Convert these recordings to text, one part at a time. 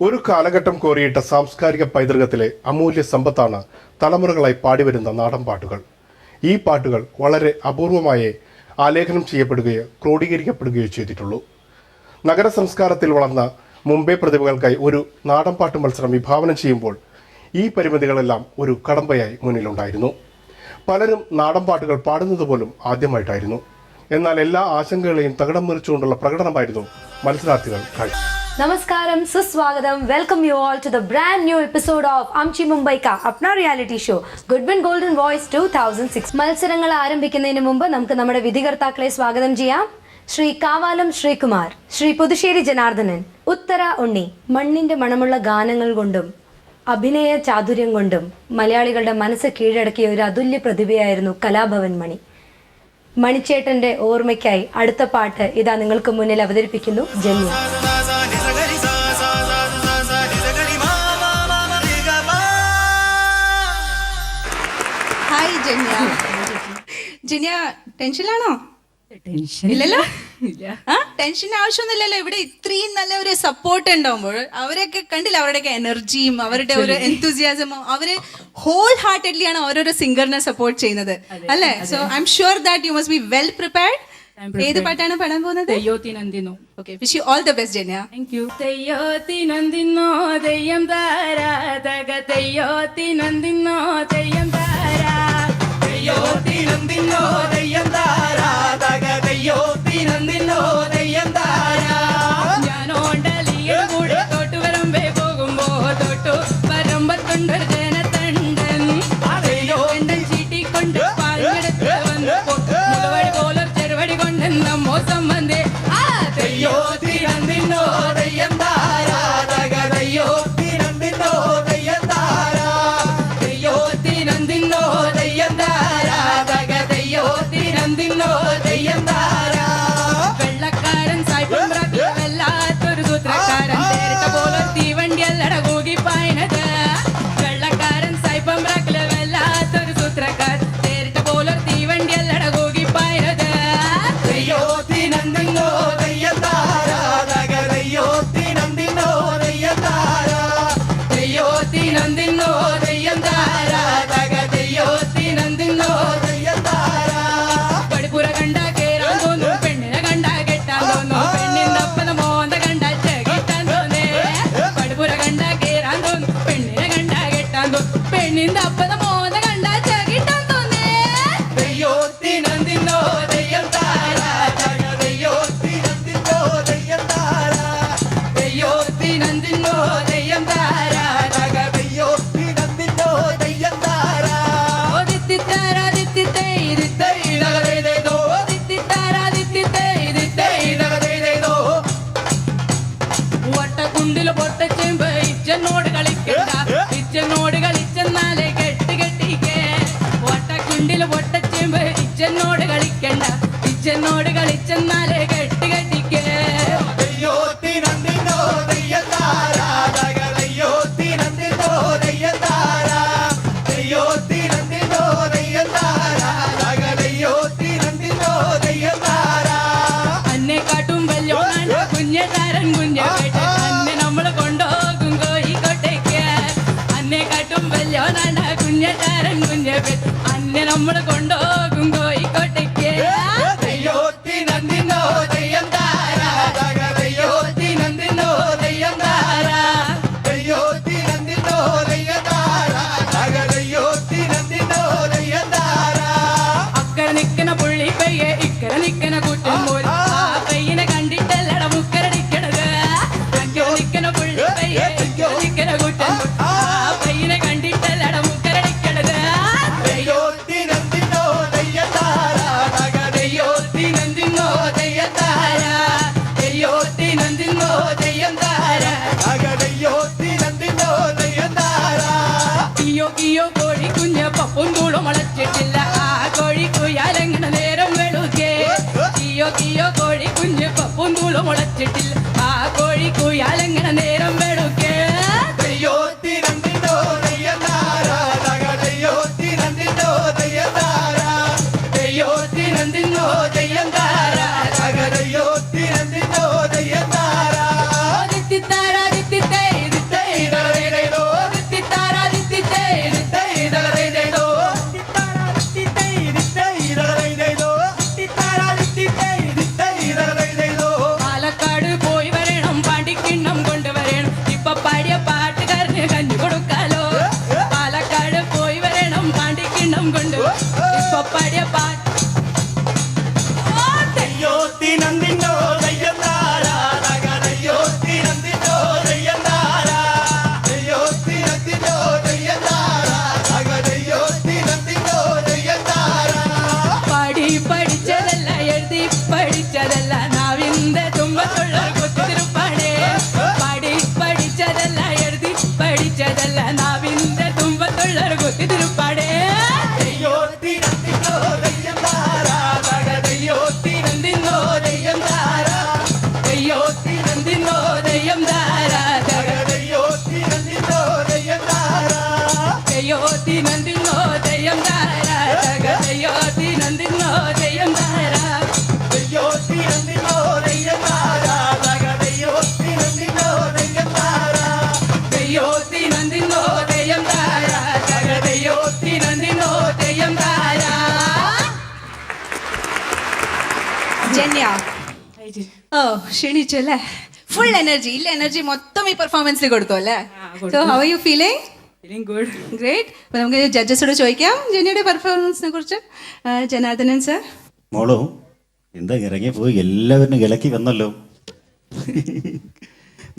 ഒരു കാലഘട്ടം കോറിയിട്ട സാംസ്കാരിക പൈതൃകത്തിലെ അമൂല്യ സമ്പത്താണ് തലമുറകളായി പാടിവരുന്ന നാടൻ പാട്ടുകൾ. ഈ പാട്ടുകൾ വളരെ അപൂർവമായേ ആലേഖനം ചെയ്യപ്പെടുകയോ ക്രോഡീകരിക്കപ്പെടുകയോ ചെയ്തിട്ടുള്ളൂ. നഗര സംസ്കാരത്തിൽ വളർന്ന മുംബൈ പ്രതിഭകൾക്കായി ഒരു നാടൻ പാട്ട് മത്സരം വിഭാവനം ചെയ്യുമ്പോൾ ഈ പരിമിതികളെല്ലാം ഒരു കടമ്പയായി മുന്നിലുണ്ടായിരുന്നു. പലരും നാടൻ പാട്ടുകൾ പാടുന്നത് പോലും ആദ്യമായിട്ടായിരുന്നു. എന്നാൽ എല്ലാ ആശങ്കകളെയും തകിടം മറിച്ചുകൊണ്ടുള്ള പ്രകടനമായിരുന്നു മത്സരാർത്ഥികൾ കാഴ്ച. നമസ്കാരം, സുസ്വാഗതം. Welcome you all to the brand new episode of Amchi Mumbai കാ അപ്ന reality show Goodwin golden voice 2006. മത്സരങ്ങൾ ആരംഭിക്കുന്നതിന് മുമ്പ് നമുക്ക് നമ്മുടെ വിധികർത്താക്കളെ സ്വാഗതം ചെയ്യാം. ശ്രീ കാവാലം ശ്രീകുമാർ, ശ്രീ പുതുശ്ശേരി ജനാർദ്ദനൻ, ഉത്തര ഉണ്ണി. മണ്ണിന്റെ മണമുള്ള ഗാനങ്ങൾ കൊണ്ടും അഭിനയ ചാതുര്യം കൊണ്ടും മലയാളികളുടെ മനസ്സ് കീഴടക്കിയ ഒരു അതുല്യ പ്രതിഭയായിരുന്നു കലാഭവൻ മണി. മണിച്ചേട്ടന്റെ ഓർമ്മയ്ക്കായി അടുത്ത പാട്ട് ഇതാ നിങ്ങൾക്ക് മുന്നിൽ അവതരിപ്പിക്കുന്നു ജന്യ. ഹായ് ജന്യ. ജന്യ ടെൻഷനിലാണോ? ഇല്ലല്ലോ. ടെൻഷൻ ആവശ്യമൊന്നുമില്ലല്ലോ. ഇവിടെ ഇത്രയും നല്ല ഒരു സപ്പോർട്ട് ഉണ്ടാവുമ്പോൾ അവരൊക്കെ കണ്ടില്ല, അവരുടെയൊക്കെ എനർജിയും അവരുടെ ഒരു എൻതൂസിയാസമും അവര് ഹോൾ ഹാർട്ടഡ്ലി ആണ് ഓരോരോ സിംഗറിനെ സപ്പോർട്ട് ചെയ്യുന്നത് അല്ലേ? So I am sure that you must be well prepared. ഏത് പാട്ടാണ് പാടാൻ പോകുന്നത്? Okay, wish you all the best Janya. Thank you. തെയ്യോത്തിനന്ദിന്നോ തെയ്യം താരാ തക തെയ്യോത്തിനന്ദിന്നോ തെയ്യം താരാ തെയ്യോത്തിനന്ദിന്നോ തെയ്യം താരാ തക തെയ്യോത്തിനന്ദിന്നോ തെയ്യം താരാ. ഞാനോണ്ടലിയും കൂടെ തൊട്ടു വരമ്പേ പോകുമ്പോ തൊട്ടു വരമ്പത്തുണ്ടൊരു ജനത്തണ്ടൻ തെയ്യോണ്ടൻ ചീട്ടിക്കൊണ്ട് പാഞ്ഞെടുത്ത് വന്നപ്പോ മുളവടി പോലൊരു ചെറുവടി കൊണ്ടെന്നമ്മോ സംബന്ധേ ആ തെയ്യോത്തിനന്ദിന്നോ തെയ്യം താരാ തക തെയ്യോത്തിനന്ദിന്നോ തെയ്യം താരാ തെയ്യോത്തിനന്ദിന്നോ തെയ്യം താരാ തക തെയ്യോത്തിനന്ദിന്നോ തെയ്യം താരാ. വെള്ളക്കാരൻ സായിപ്പും വല്ലാത്തൊരു സൂത്രക്കാരൻ തേരിട്ട പോലെ തീവണ്ടി അല്ലട കൂകിപ്പായണത്. വെള്ളക്കാരൻ സായിപ്പും വല്ലാത്തൊരു സൂത്രക്കാരൻ തേരിട്ട പോലെ തീവണ്ടി അല്ലട കൂകിപ്പായണത്. തെയ്യോത്തിനന്ദിന്നോ തെയ്യം താരാ തക തെയ്യോത്തിനന്ദിന്നോ തെയ്യം താരാ തെയ്യോത്തിനന്ദിന്നോ തെയ്യം താരാ തക തെയ്യോത്തിനന്ദിന്നോ തെയ്യം താരാ. പടിപ്പുര കണ്ട കേറാൻ തോന്നും, പെണ്ണിനെ കണ്ട കെട്ടാൻ തോന്നും, പെണ്ണിന്റെ അപ്പന മോന്ത കണ്ട ചകിട്ടാൻ തോന്നേ. പടിപ്പുര കണ്ട കേറാൻ തോന്നും, പെണ്ണിനെ കണ്ട കെട്ടാൻ തോന്നും, പെണ്ണിന്റെ അപ്പന മോന്ത കണ്ട ചകിട്ടാൻ തോന്നേ. തെയ്യോത്തിനന്ദിന്നോ തെയ്യം താരാ തക തെയ്യോത്തിനന്ദിന്നോ തെയ്യം താരാ തെയ്യോത്തിനന്ദിന്നോ തെയ്യം താരാ തക തെയ്യോത്തിനന്ദിന്നോ തെയ്യം താരാ. ഓ ദിത്തിത്താരാ ദിത്തിത്തൈ ദിത്തൈ ദഗദൈദൈദോ ദിത്തിത്താരാ ദിത്തിത്തൈ ദിത്തൈ ദഗദൈദൈദോ. വട്ടക്കുണ്ടില് പൊട്ടച്ചെമ്പ് ഇച്ചനോട് കളിക്കണ്ട, ഇച്ചനോട് കളിച്ചെന്നാലേ കെട്ടി കെട്ടിക്കേ. വട്ടക്കുണ്ടില് പൊട്ടച്ചെമ്പ് ഇച്ചനോട് കളിക്കണ്ട, ഇച്ചനോട് കളിച്ചെന്നാലേ കെട്ടി കെട്ടിക്കേ. തെയ്യോത്തിനന്ദിന്നോ തെയ്യം താരാ തക തെയ്യോത്തിനന്ദിന്നോ തെയ്യം താരാ തെയ്യോത്തിനന്ദിന്നോ തെയ്യം താരാ തക തെയ്യോത്തിനന്ദിന്നോ തെയ്യം താരാ. അന്നെ കാട്ടും വല്യോണ കുഞ്ഞെ താരൻ കുഞ്ഞെ കേട്ട് അന്നെ നമ്മള് കൊണ്ടുപോകും കോഴിക്കോട്ടേക്ക്. അന്നെ കാട്ടും വല്യോണ കുഞ്ഞെ താരൻ കുഞ്ഞെ കേട്ട് അന്നെ നമ്മള് കൊണ്ടുപോകും കോഴിക്കോട്ടേക്ക്. തെയ്യോത്തിനന്ദിന്നോ തെയ്യം താരാ തക തെയ്യോത്തിനന്ദിന്നോ തെയ്യം താരാ തെയ്യോത്തിനന്ദിന്നോ തെയ്യം താരാ തക തെയ്യോത്തിനന്ദിന്നോ തെയ്യം താരാ. അക്കരെ നിക്കണ പുള്ളി പയ്യെ ഇക്കരെ നിക്കണ കൂട്ടൻ പോലും ആ പയ്യനെ കണ്ടിട്ടല്ലട മുക്കരടിക്കണത്. അക്കരെ നിക്കണ പുള്ളി പയ്യെ ഇക്കരെ നിക്കണ കൂട്ടൻ ആ പയ്യനെ കണ്ടിട്ടല്ലട മുക്കരടിക്കണത്. തെയ്യോത്തിനന്ദിന്നോ തെയ്യം താരാ തക തെയ്യോത്തിനന്ദിന്നോ തെയ്യം താരാ തെയ്യോത്തിനന്ദിന്നോ തെയ്യം താരാ തക തെയ്യോത്തിനന്ദിന്നോ തെയ്യം താരാ. കിയോ കിയോ കോഴി കുഞ്ഞ് പപ്പും തൂളും മുളച്ചിട്ടില്ല, ആ കോഴി കുയാലെങ്ങനെ നേരം വെളുക്കേ. കിയോ കിയോ കോഴി കുഞ്ഞ് പപ്പും തൂളും മുളച്ചിട്ടില്ല, ആ കോഴി കുയാലെങ്ങനെ നേരം വെളുക്കേ. തെയ്യോത്തിനന്ദിന്നോ തെയ്യം താരാ തക തെയ്യോത്തിനന്ദിന്നോ തെയ്യം താരാ തെയ്യോത്തിനന്ദിന്നോ തെയ്യം താരാ തക തെയ്യോത്തിനന്ദിന്നോ തെയ്യം താരാ. ദിത്തിത്താരാ ദിത്തിത്തൈ ജന്യ ഓ ക്ഷണിച്ചു അല്ലേ? ഫുൾ എനർജി ഇല്ല, എനർജി മൊത്തം ഈ പെർഫോമൻസിൽ കൊടുത്തു അല്ലേ? So how are you feeling? Good. Great. അപ്പൊ നമുക്ക് ജഡ്ജസോട് ചോദിക്കാം ജന്യയുടെ പെർഫോമൻസിനെ കുറിച്ച്. ജനാർദ്ദനൻ സർ. മോളോ എന്താ ഇറങ്ങി പോയി എല്ലാവരും ഇലക്കി വന്നല്ലോ.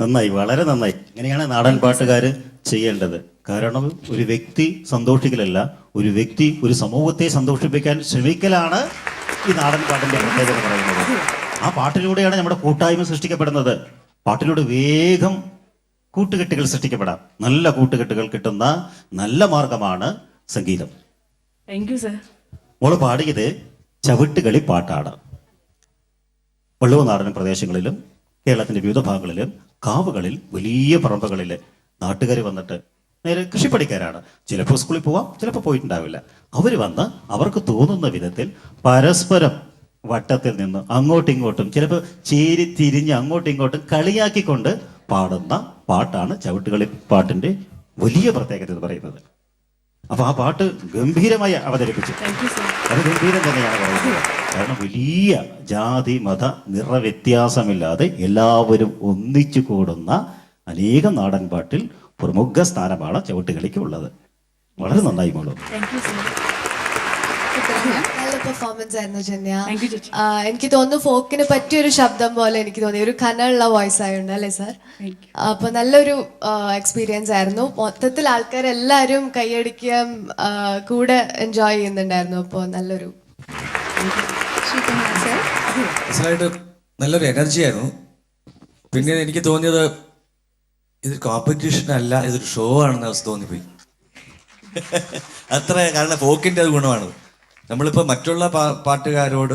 നന്നായി, വളരെ നന്നായി. ഇങ്ങനെയാണ് നാടൻ പാട്ടുകാർ ചെയ്യേണ്ടത്. കാരണം ഒരു വ്യക്തി സന്തോഷിക്കലല്ല, ഒരു വ്യക്തി ഒരു സമൂഹത്തെ സന്തോഷിപ്പിക്കാൻ ശ്രമിക്കലാണ് ഈ നാടൻ പാട്ടിന്റെ പ്രത്യേകത പറയുന്നത്. ആ പാട്ടിലൂടെയാണ് നമ്മുടെ കൂട്ടായ്മ സൃഷ്ടിക്കപ്പെടുന്നത്. പാട്ടിലൂടെ വേഗം കൂട്ടുകെട്ടുകൾ സൃഷ്ടിക്കപ്പെടാം. നല്ല കൂട്ടുകെട്ടുകൾ കിട്ടുന്ന നല്ല മാർഗമാണ് സംഗീതം. Thank you sir. മോള് പാടിയത് ചവിട്ടുകളി പാട്ടാണ്. വള്ളുവ നാടൻ പ്രദേശങ്ങളിലും കേരളത്തിന്റെ വിവിധ ഭാഗങ്ങളിലും കാവുകളിൽ വലിയ പറമ്പുകളിൽ നാട്ടുകാർ വന്നിട്ട് നേരെ കൃഷിപ്പണിക്കാരാണ്. ചിലപ്പോൾ സ്കൂളിൽ പോവാം, ചിലപ്പോൾ പോയിട്ടുണ്ടാവില്ല. അവർ വന്ന് അവർക്ക് തോന്നുന്ന വിധത്തിൽ പരസ്പരം വട്ടത്തിൽ നിന്ന് അങ്ങോട്ടും ഇങ്ങോട്ടും ചിലപ്പോൾ ചേരി തിരിഞ്ഞ് അങ്ങോട്ടും ഇങ്ങോട്ടും കളിയാക്കിക്കൊണ്ട് പാടുന്ന പാട്ടാണ് ചവിട്ടുകളി പാട്ടിന്റെ വലിയ പ്രത്യേകത എന്ന് പറയുന്നത്. അപ്പൊ ആ പാട്ട് ഗംഭീരമായി അവതരിപ്പിച്ചു. അത് ഗംഭീരം തന്നെയാണ് പറയുന്നത്. കാരണം വലിയ ജാതി മത നിറവ്യത്യാസമില്ലാതെ എല്ലാവരും ഒന്നിച്ചു കൂടുന്ന അനേകം നാടൻ പാട്ടിൽ പ്രമുഖ സ്ഥാനമാണ് ചവിട്ടുകളിക്ക് ഉള്ളത്. വളരെ നന്നായി മോളൂ. നല്ല പെർഫോമൻസ് ആയിരുന്നു ജന്യ. Thank you, ചേച്ചി. എനിക്ക് തോന്നുന്നു ഫോക്കിന് പറ്റിയൊരു ശബ്ദം പോലെ എനിക്ക് തോന്നി. ഒരു കനുള്ള വോയിസ് ആയുണ്ട് അല്ലേ സാർ? അപ്പൊ നല്ലൊരു എക്സ്പീരിയൻസ് ആയിരുന്നു. മൊത്തത്തിൽ ആൾക്കാരെല്ലാരും കൈയടിക്കാൻ കൂടെ എൻജോയ് ചെയ്യുന്നുണ്ടായിരുന്നു. അപ്പോൾ നല്ലൊരു ശ്രീകുമാർ സർ. മനസ്സിലായിട്ട് നല്ലൊരു എനർജി ആയിരുന്നു. പിന്നെ എനിക്ക് തോന്നിയത് ഇതൊരു കോമ്പറ്റീഷൻ അല്ല, ഇതൊരു ഷോ ആണെന്ന് അവസ്ഥ തോന്നിപ്പോയി. അത്ര കാരണം ഫോക്കിൻ്റെ അത് ഗുണമാണ്. നമ്മളിപ്പോൾ മറ്റുള്ള പാട്ടുകാരോട്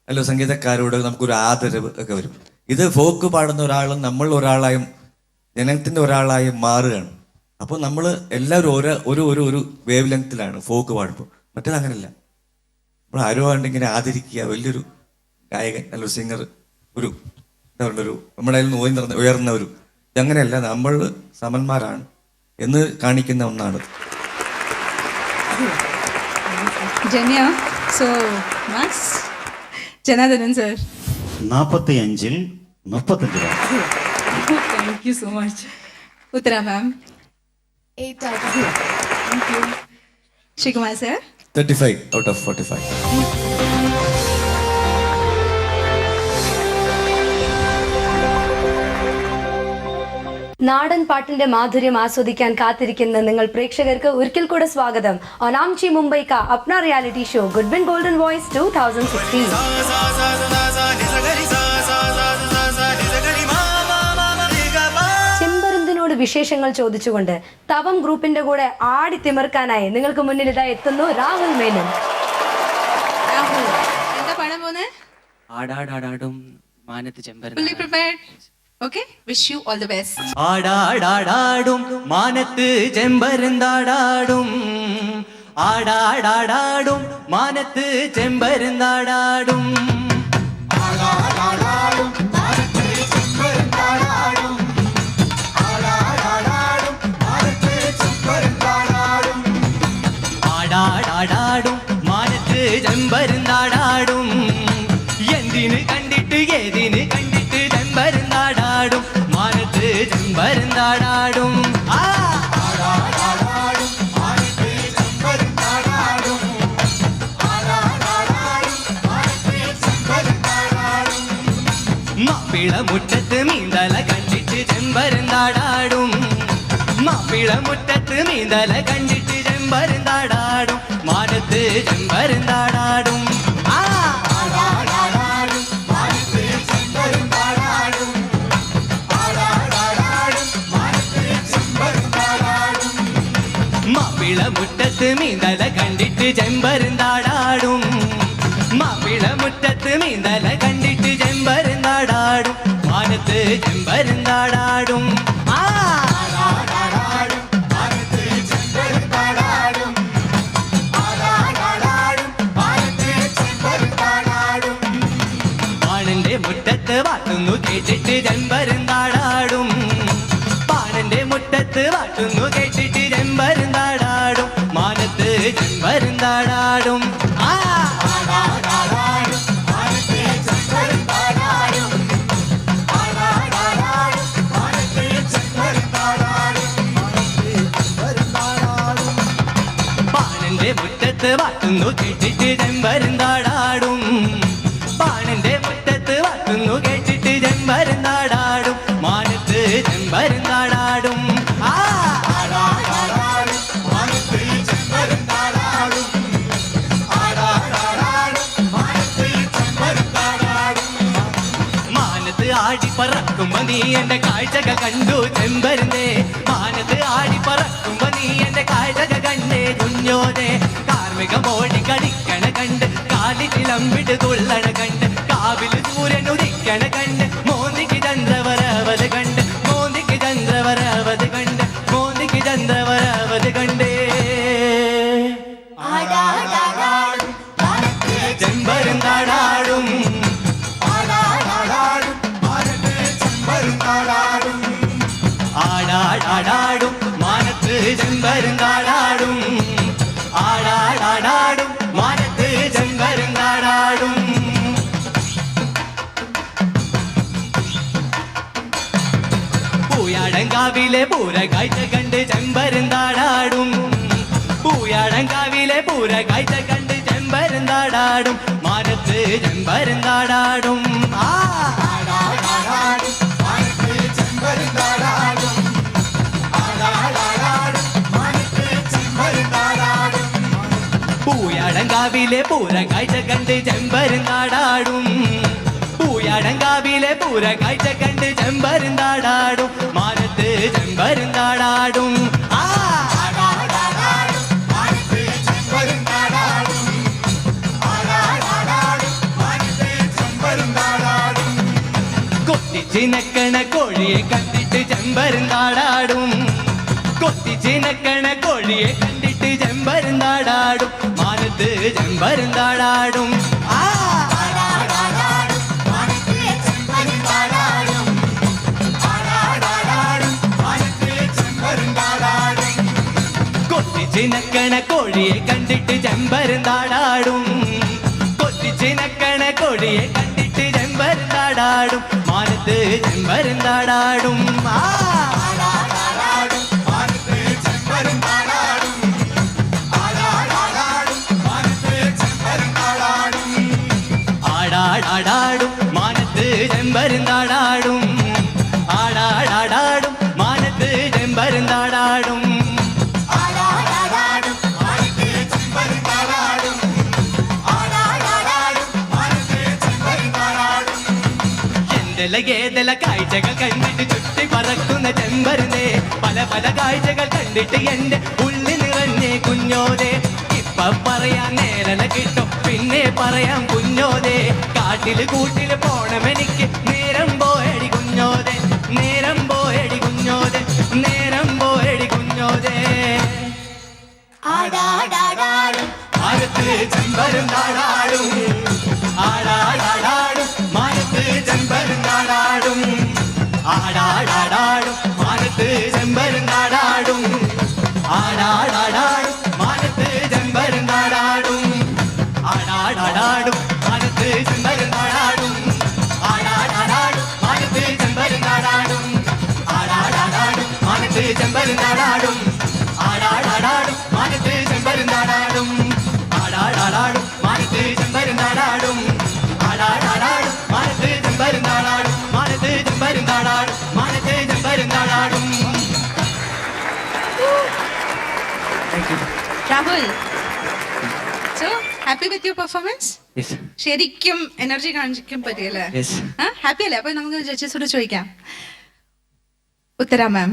അല്ല സംഗീതക്കാരോട് നമുക്കൊരു ആദരവ് ഒക്കെ വരും. ഇത് ഫോക്ക് പാടുന്ന ഒരാളും നമ്മൾ ഒരാളായും ജനത്തിൻ്റെ ഒരാളായും മാറുകയാണ്. അപ്പോൾ നമ്മൾ എല്ലാവരും ഒരു ഒരു ഒരു വേവ് ലെങ്ത്തിലാണ് ഫോക്ക് പാടുമ്പോൾ. മറ്റേത് അങ്ങനെയല്ല. നമ്മൾ ആരോ ഇങ്ങനെ ആദരിക്കുക, വലിയൊരു ഗായകൻ നല്ലൊരു സിംഗർ, ഒരു എന്താ പറയുക, ഒരു നമ്മുടെ കയ്യിൽ നിന്ന് ഉയർന്ന ഒരു അങ്ങനെയല്ല, നമ്മൾ സമന്മാരാണ് എന്ന് കാണിക്കുന്ന ഒന്നാണ്. Janya. So max. Janardhanan sir. 45-ൽ 35 thank you so much. Uthara ma'am. 8 out of 10. Sreekumar sir. 35 out of 45. നാടൻ പാട്ടിന്റെ മാധുര്യം ആസ്വദിക്കാൻ കാത്തിരിക്കുന്ന നിങ്ങൾ പ്രേക്ഷകർക്ക് ഒരിക്കൽ കൂടെ സ്വാഗതം ഓൺ ആംചി മുംബൈ കാ Apna reality show Goodwin golden voice 2016. ചെമ്പരുന്തിനോട് വിശേഷങ്ങൾ ചോദിച്ചുകൊണ്ട് തവം ഗ്രൂപ്പിന്റെ കൂടെ ആടി തിമിർക്കാനായി നിങ്ങൾക്ക് മുന്നിൽ ഇതാ എത്തുന്നു രാഹുൽ മേനൻ. രാഹുൽ എന്താ പാടാൻ പോന്നെ? ആടാടാടാടും മാനത്ത് ചെമ്പരന്താ. Fully prepared? Okay, wish you all the best. ആടാടാടാടും മാനത്ത് ചെമ്പരന്താടാടും, ആടാടാടാടും മാനത്ത് ചെമ്പരന്താടാടും. ആടാടാടാടും മാനത്ത് ചെമ്പരന്താടാടും, എന്തിന് കണ്ടിട്ട് ഏതിന് കണ്ടിട്ട് ചെമ്പരന്താടാടും, മാനത്ത് ചെമ്പരന്താടാടും. മാപ്പിള മുറ്റത്ത് നീന്തല കണ്ടിട്ട് ചെമ്പരന്താടാടും, മാപ്പിള മുറ്റത്ത് നീന്തല കണ്ടിട്ട് ചെമ്പരന്താടാടും, മാനത്ത് ചെമ്പരന്താടാടും. മാപ്പിള മുറ്റത്ത് നീന്തല കണ്ടിട്ട് ചെമ്പരന്താടാടും, മാപ്പിള മുറ്റത്ത് നീന്തല കണ്ടിട്ട് ചെമ്പരന്താടാടും, മാനത്ത് ചെമ്പരന്താടാടും. പാണന്റെ മുറ്റത്ത് വാട്ടുന്നു കേട്ടിട്ട് ചെമ്പരന്താടാടും, പാണന്റെ മുറ്റത്ത് വാട്ടുന്നു കേട്ടിട്ട് ചെമ്പരന്താടാടും, മാനത്ത് ചെമ്പരന്താടാടും. മുറ്റത്ത് പാട്ടുന്നു കേട്ടിട്ട് ചെമ്പരുന്താടാടും പാണന്റെ മുറ്റത്ത് പാട്ടുന്നു കേട്ടിട്ട് ചെമ്പരുന്താടാടും മാനത്ത് ചെമ്പരുന്താടാടും ആ മാനത്ത് ആടി പറക്കുമ്പോ നീ എന്റെ കാഴ്ചകൾ കണ്ടു ചെമ്പരുന്നേ മാനത്ത് ആടി പറക്കുമ്പോ നീ എന്റെ കാഴ്ചകൾ കണ്ടേ കുഞ്ഞോനെ കാർമിക മോടി കളിക്കണ കണ്ട് കാലിലമ്പിട്ട് തുള്ളണ കണ്ട് കാവില് സൂര്യൻ ഉദിക്കണ കണ്ട് മോന്തിക്ക് ചന്ദ്രവരവത് കണ്ട് മോന്തിക്ക് ചന്ദ്രവരവത് കണ്ട് മോന്തിക്ക് ചന്ദ്രവരവത് കണ്ടേ ചെമ്പരുന്താടാടും ആടാടാടും മാനത്ത് ചെമ്പരുന്താടാടും ആടാടാടും മാനത്ത് ചെമ്പരുന്താടാടും പൂയാടങ്കാവിലെ പൂര കാഴ്ച കണ്ട് ചെമ്പരുന്താടാടും പൂയാടങ്കാവിലെ പൂര കാഴ്ച കണ്ട് ചെമ്പരുന്താടാടും മാനത്ത് ചെമ്പരുന്താടാടും ആ പൂയാടങ്കാവിലെ പൂര കാഴ്ച കണ്ട് ചെമ്പരുന്താടാടും പൂയാടങ്കാവിലെ പൂര കാഴ്ച കണ്ട് ചെമ്പരുന്താടാടും മാനത്ത് ചെമ്പരുന്താടാടും ആ കൊത്തിച്ചിനക്കണ കോഴിയെ കണ്ടിട്ട് ചെമ്പരുന്താടാടും കൊത്തിച്ചിനക്കണ കോഴിയെ കണ്ടിട്ട് ചെമ്പരുന്താടാടും മാനത്ത് ചെമ്പരുന്താടാടും ആ കൊത്തിച്ചിനക്കണ കോഴിയെ കണ്ടിട്ട് ചെമ്പരുന്താടാടും കൊത്തിച്ചിനക്കണ കോഴിയെ കണ്ടിട്ട് ചെമ്പരുന്താടാടും മാനത്ത് ചെമ്പരുന്താടാടും ആ ആടാടാടും മാനത്ത് ചെമ്പരുന്താടാടും ആടാടാടും മാനത്ത് ചെമ്പരുന്താടാടും ഗേദല കാഴ്ചകൾ കണ്ടിട്ട് ചുറ്റി പറക്കുന്ന ചെമ്പരുന്നേ പല പല കാഴ്ചകൾ കണ്ടിട്ട് എന്റെ ഉള്ളിൽ നിറഞ്ഞേ കുഞ്ഞോനെ ഇപ്പൊ പറയാൻ നേരല കിട്ടും പിന്നെ പറയാം കുഞ്ഞോനെ കാട്ടില് കൂട്ടില് പോണമെനിക്ക് നേരം പോയടി കുഞ്ഞോനെ നേരം പോയടി കുഞ്ഞോനെ നേരം പോയടി കുഞ്ഞോനെ മാനത്ത് ചെമ്പരുന്താടാടും ആടാടാടും മാനത്ത് ചെമ്പരുന്താടാടും ആടാടാടും മാനത്ത് ചെമ്പരുന്താടാടും ആടാടാടും മാനത്ത് ചെമ്പരുന്താടാടും ആടാടാടും മാനത്ത് ചെമ്പരുന്താടാടും ആടാടാടും മാനത്ത് ചെമ്പരുന്താടാടും ആടാടാടും മാനത്ത് ചെമ്പരുന്താടാടും ആടാടാടും മാനത്ത് ചെമ്പരുന്താടാടും ആടാടാടും മാനത്ത് ചെമ്പരുന്താടാടും ആടാടാടും മാനത്ത് ചെമ്പരുന്താടാടും മാനത്ത് ചെമ്പരുന്താടാടും മാനത്ത് ചെമ്പരുന്താടാടും. Rahul, so happy with your performance? Yes. ശരിക്കും എനർജി കാണിക്കാൻ പറ്റിയല്ലേ? Yes. ഹാപ്പി അല്ലേ? അപ്പൊ നമുക്ക് ജഡ്ജസോട് ചോദിക്കാം. ഉത്തര മാം.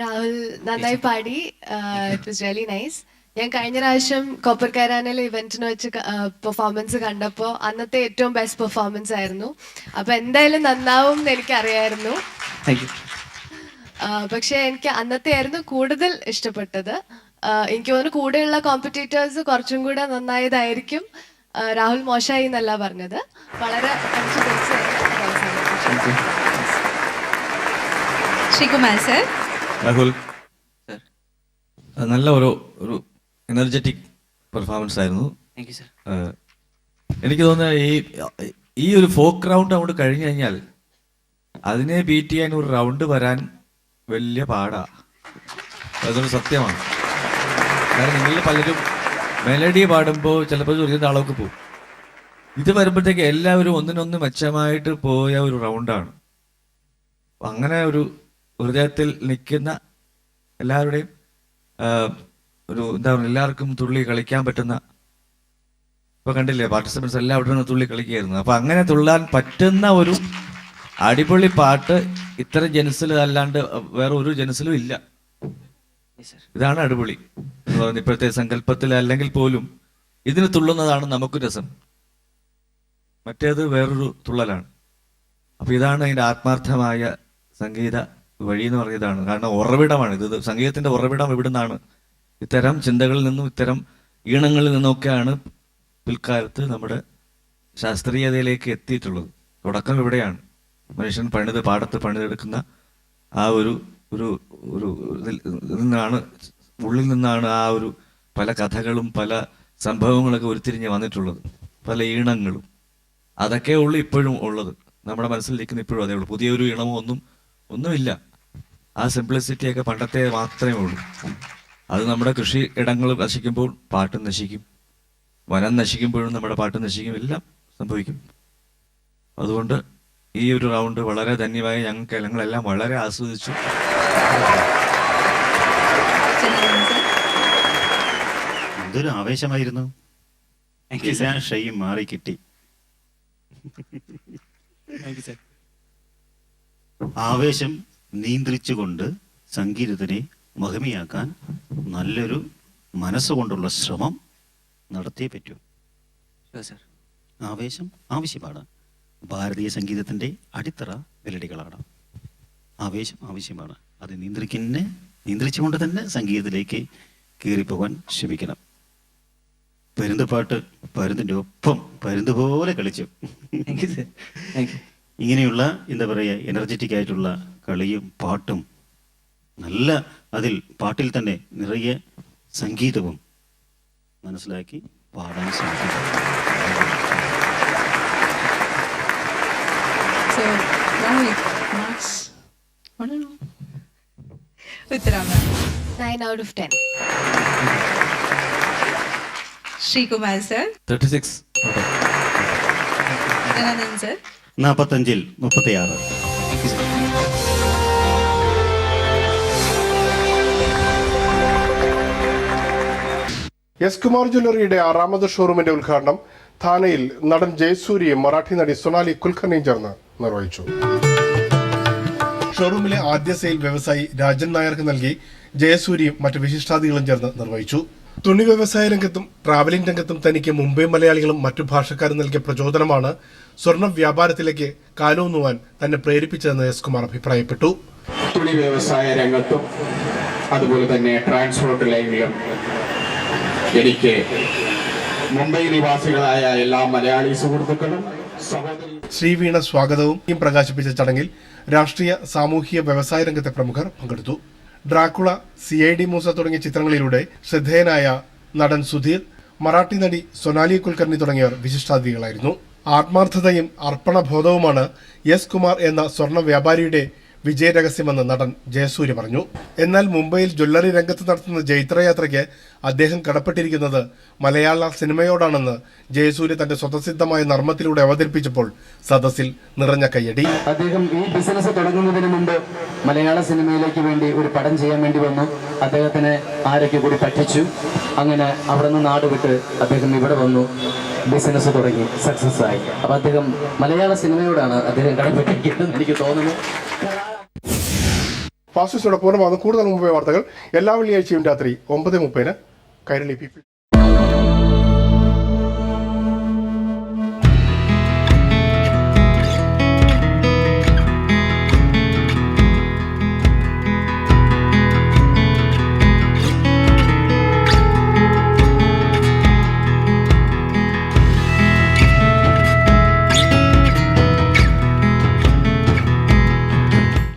രാഹുൽ നന്നായി പാടി. It was really nice. ഞാൻ കഴിഞ്ഞ പ്രാവശ്യം കോപ്പർ കൈരാനയിലെ ഇവന്റിന് വെച്ച് പെർഫോമൻസ് കണ്ടപ്പോൾ അന്നത്തെ ഏറ്റവും ബെസ്റ്റ് പെർഫോമൻസ് ആയിരുന്നു. അപ്പൊ എന്തായാലും നന്നാവും എന്ന് എനിക്കറിയായിരുന്നു. പക്ഷെ എനിക്ക് അന്നത്തെ ആയിരുന്നു കൂടുതൽ ഇഷ്ടപ്പെട്ടത്. എനിക്ക് തോന്നുന്നു കൂടെയുള്ള കോമ്പറ്റീറ്റേഴ്സ് കുറച്ചും കൂടെ നന്നായതായിരിക്കും. രാഹുൽ മോശമായി എന്നല്ല പറഞ്ഞത്. വളരെ ശ്രീകുമാർ സർ. രാഹുൽ നല്ല ഒരു എനർജറ്റിക് പെർഫോമൻസ് ആയിരുന്നു. Thank you sir. എനിക്ക് തോന്നുന്നത് ഈ ഒരു ഫോക്ക് റൗണ്ട് അങ്ങോട്ട് കഴിഞ്ഞു കഴിഞ്ഞാൽ അതിനെ ബീറ്റ് ചെയ്യാൻ ഒരു റൗണ്ട് വരാൻ വലിയ പാടാ. അതൊരു സത്യമാണ്. കാരണം നിങ്ങളിൽ പലരും മെലഡി പാടുമ്പോൾ ചിലപ്പോൾ ഒരു താളമൊക്കെ പോകും. ഇത് വരുമ്പോഴത്തേക്ക് എല്ലാവരും ഒന്നിനൊന്ന് മെച്ചമായിട്ട് പോയ ഒരു റൗണ്ടാണ്. അങ്ങനെ ഒരു ഹൃദയത്തിൽ നിൽക്കുന്ന എല്ലാവരുടെയും ഒരു എന്താ പറയുക, എല്ലാവർക്കും തുള്ളി കളിക്കാൻ പറ്റുന്ന, ഇപ്പൊ കണ്ടില്ലേ പാർട്ടിസിപ്പൻസ് എല്ലാം അവിടെ നിന്ന് തുള്ളി കളിക്കുകയായിരുന്നു. അപ്പൊ അങ്ങനെ തുള്ളാൻ പറ്റുന്ന ഒരു അടിപൊളി പാട്ട് ഇത്തരം ജനസിൽ അല്ലാണ്ട് വേറെ ഒരു ജനസിലും ഇല്ല. ഇതാണ് അടിപൊളി എന്ന് പറയുന്നത്. ഇപ്പോഴത്തെ സങ്കല്പത്തിൽ അല്ലെങ്കിൽ പോലും ഇതിന് തുള്ളുന്നതാണ് നമുക്ക് രസം, മറ്റേത് വേറൊരു തുള്ളലാണ്. അപ്പൊ ഇതാണ് അതിന്റെ ആത്മാർത്ഥമായ സംഗീത വഴി എന്ന് പറഞ്ഞതാണ്. കാരണം ഉറവിടമാണ് ഇത്, സംഗീതത്തിന്റെ ഉറവിടം ഇവിടുന്നാണ്. ഇത്തരം ചിന്തകളിൽ നിന്നും ഇത്തരം ഈണങ്ങളിൽ നിന്നൊക്കെയാണ് പിൽക്കാലത്ത് നമ്മുടെ ശാസ്ത്രീയതയിലേക്ക് എത്തിയിട്ടുള്ളത്. തുടക്കം ഇവിടെയാണ്. മനുഷ്യൻ പാടത്ത് പണിതെടുക്കുന്ന ആ ഒരു ഒരു ഒരു ഇതിൽ നിന്നാണ്, ഉള്ളിൽ നിന്നാണ് ആ ഒരു പല കഥകളും പല സംഭവങ്ങളൊക്കെ ഉരുത്തിരിഞ്ഞ് വന്നിട്ടുള്ളത്, പല ഈണങ്ങളും. അതൊക്കെ ഉള്ളു ഇപ്പോഴും ഉള്ളത്, നമ്മുടെ മനസ്സിലിരിക്കുന്ന ഇപ്പോഴും അതേ ഉള്ളൂ. പുതിയൊരു ഈണമോ ഒന്നുമില്ല. ആ സിംപ്ലിസിറ്റിയൊക്കെ പണ്ടത്തെ മാത്രമേ ഉള്ളൂ. അത് നമ്മുടെ കൃഷി ഇടങ്ങൾ നശിക്കുമ്പോൾ പാട്ട് നശിക്കും, വനം നശിക്കുമ്പോഴും നമ്മുടെ പാട്ട് നശിക്കും, എല്ലാം സംഭവിക്കും. അതുകൊണ്ട് ഈ ഒരു റൗണ്ട് വളരെ ധന്യമായി ഞങ്ങളെല്ലാം വളരെ ആസ്വദിച്ചു. എന്തൊരു ആവേശമായിരുന്നു. ഷൈ മാറി കിട്ടി. ആവേശം നിയന്ത്രിച്ചുകൊണ്ട് സംഗീതത്തിനെ മഹിമയാക്കാൻ നല്ലൊരു മനസ്സുകൊണ്ടുള്ള ശ്രമം നടത്തിയേ പറ്റൂ. ആവേശം ആവശ്യമാണ്. ഭാരതീയ സംഗീതത്തിൻ്റെ അടിത്തറ മെലഡികളാണ്. ആവേശം ആവശ്യമാണ്. അത് നിയന്ത്രിച്ചുകൊണ്ട് തന്നെ സംഗീതത്തിലേക്ക് കയറിപ്പോകാൻ ശ്രമിക്കണം. പരുന്തുപാട്ട് പരുന്തിൻ്റെ ഒപ്പം പരുന്ത് പോലെ കളിച്ചു. ഇങ്ങനെയുള്ള എന്താ പറയുക, എനർജറ്റിക് ആയിട്ടുള്ള കളിയും പാട്ടും, നല്ല അതിൽ പാട്ടിൽ തന്നെ നിറയെ സംഗീതവും മനസ്സിലാക്കി പാടാൻ ശ്രമിക്കുക. So, Rahul, marks. I don't know. Uttarama. 9 out of 10. Sri Kumar sir. 36. Janandan sir. 45-ൽ 36. എസ് കുമാർ ജ്വല്ലറിയുടെ 6ാമത് ഷോറൂമിന്റെ ഉദ്ഘാടനം ഥാനയിൽ നടൻ ജയസൂര്യയും മറാഠി നടി സൊനാലി കുൽക്കർണിയും ചേർന്ന് നിർവഹിച്ചു. ഷോറൂമിലെ ആദ്യ സെയിൽ വ്യവസായി രാജൻ നായർക്ക് നൽകി ജയസൂര്യയും മറ്റ് വിശിഷ്ടാതികളും ചേർന്ന് നിർവഹിച്ചു. തുണി വ്യവസായ രംഗത്തും ട്രാവലിംഗ് രംഗത്തും തനിക്ക് മുംബൈ മലയാളികളും മറ്റു ഭാഷക്കാരും നൽകിയ പ്രചോദനമാണ് സ്വർണ്ണ വ്യാപാരത്തിലേക്ക് കാലൂന്നുവാൻ തന്നെ പ്രേരിപ്പിച്ചതെന്ന് എസ് കുമാർ അഭിപ്രായപ്പെട്ടു. തുണി വ്യവസായ രംഗത്തും അതുപോലെ തന്നെ ട്രാൻസ്പോർട്ട് ലൈനിലും എനിക്ക് മുംബൈ നിവാസികളായ എല്ലാ മലയാളി സുഹൃത്തുക്കളും സഹോദരി ശ്രീവീണ സ്വാഗതവും പ്രകാശിപ്പിച്ച ചടങ്ങിൽ രാഷ്ട്രീയ സാമൂഹിക വ്യവസായ രംഗത്തെ പ്രമുഖർ പങ്കെടുത്തു. ഡ്രാക്കുള, CID മൂസ തുടങ്ങിയ ചിത്രങ്ങളിലൂടെ ശ്രദ്ധേയനായ നടൻ സുധീർ, മറാഠി നടി സൊനാലി കുൽക്കർണി തുടങ്ങിയവർ വിശിഷ്ടാതിഥികളായിരുന്നു. ആത്മാർത്ഥതയും അർപ്പണബോധവുമാണ് എസ് കുമാർ എന്ന സ്വർണ്ണ വ്യാപാരിയുടെ വിജയരഹസ്യമെന്ന് നടൻ ജയസൂര്യ പറഞ്ഞു. എന്നാൽ മുംബൈയിൽ ജ്വല്ലറി രംഗത്ത് നടത്തുന്ന ജൈത്രയാത്രയ്ക്ക് അദ്ദേഹം കടപ്പെട്ടിരിക്കുന്നത് മലയാള സിനിമയോടാണെന്ന് ജയസൂര്യ തന്റെ സ്വതസിദ്ധമായ നർമ്മത്തിലൂടെ അവതരിപ്പിച്ചപ്പോൾ സദസ്സിൽ നിറഞ്ഞ കയ്യടി. അദ്ദേഹം ഈ ബിസിനസ് തുടങ്ങുന്നതിന് മുമ്പ് മലയാള സിനിമയിലേക്ക് വേണ്ടി ഒരു പടം ചെയ്യാൻ വേണ്ടി വന്നു. അദ്ദേഹത്തിന് ആരൊക്കെ കൂടി പറ്റിച്ചു. അങ്ങനെ അവിടെ നിന്ന് നാട് വിട്ട് അദ്ദേഹം ഇവിടെ വന്നു, ബിസിനസ് തുടങ്ങി, സക്സസ് ആയി. അപ്പൊ അദ്ദേഹം മലയാള സിനിമയോടാണ് അദ്ദേഹം കടപ്പെട്ടിരിക്കുന്നതെന്ന് എനിക്ക് തോന്നുന്നു. ഫാസ്റ്റ് ന്യൂസോടെ പൂർണ്ണമാകുന്ന കൂടുതൽ മുംബൈ വാർത്തകൾ എല്ലാ വെള്ളിയാഴ്ചയും രാത്രി 9:30 കൈരളി പീപ്പിൾ.